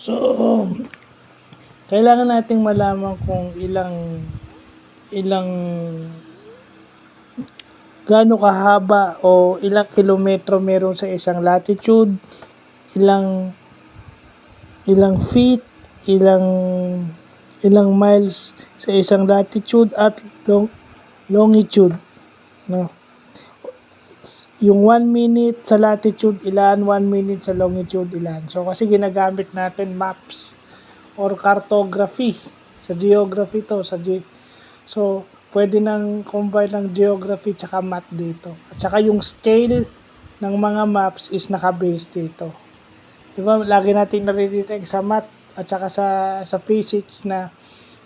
So, kailangan nating malaman kung ilang gaano kahaba o ilang kilometro meron sa isang latitude, ilang feet, ilang miles sa isang latitude at longitude, no? Yung 1 minute sa latitude ilan, 1 minute sa longitude ilan. So kasi ginagamit natin maps or cartography. Sa geography to, so pwede nang combine ng geography tsaka math dito. At saka yung scale ng mga maps is naka-base dito. Diba, lagi natin naririnig sa math at saka sa physics na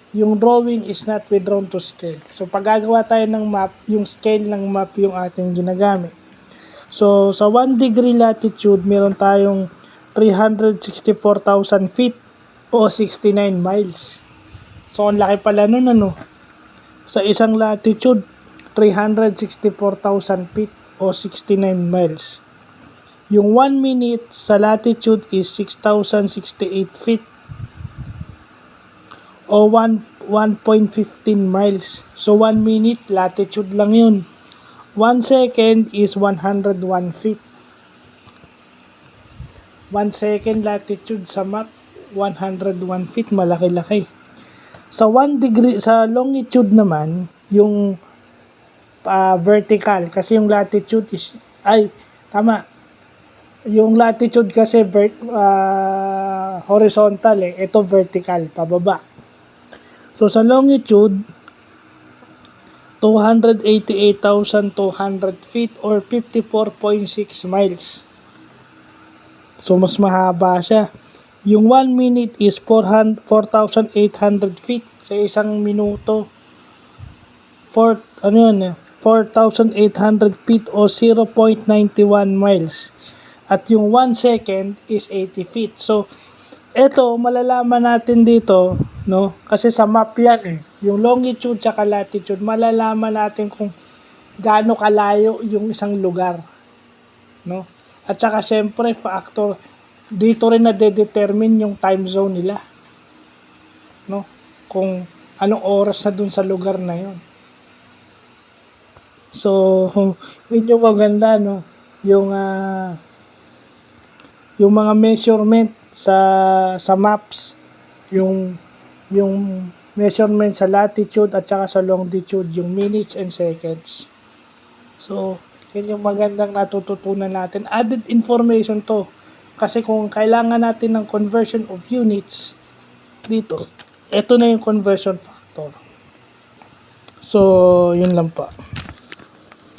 yung drawing is not withdrawn to scale. So pag gagawa tayo ng map, yung scale ng map yung ating ginagamit. So sa 1 degree latitude, meron tayong 364,000 feet o 69 miles. So ang laki pala nun, ano? Sa isang latitude, 364,000 feet o 69 miles. Yung 1 minute sa latitude is 6,068 feet o 1.15 miles. So 1 minute latitude lang yun. 1 second is 101 feet. 1 second latitude sa map, 101 feet, malaki-laki. Sa 1 degree, sa longitude naman, yung vertical, kasi yung latitude is, yung latitude kasi horizontal ito vertical, pababa. So sa longitude, 288,200 feet or 54.6 miles. So mas mahaba siya. Yung 1 minute is 4,800 feet sa isang minuto. 4,800 feet o 0.91 miles. At yung 1 second is 80 feet. So eto malalaman natin dito, no? Kasi sa map yan Yung longitude at latitude, malalaman natin kung gaano kalayo yung isang lugar, no? At saka syempre factor dito rin na determine yung time zone nila, no? Kung anong oras na dun sa lugar na yun. So yun yung maganda, no? Yung mga measurement sa maps, yung measurement sa latitude at saka sa longitude, yung minutes and seconds. So, yun yung magandang natututunan natin. Added information to. Kasi kung kailangan natin ng conversion of units, dito, ito na yung conversion factor. So, yun lang pa.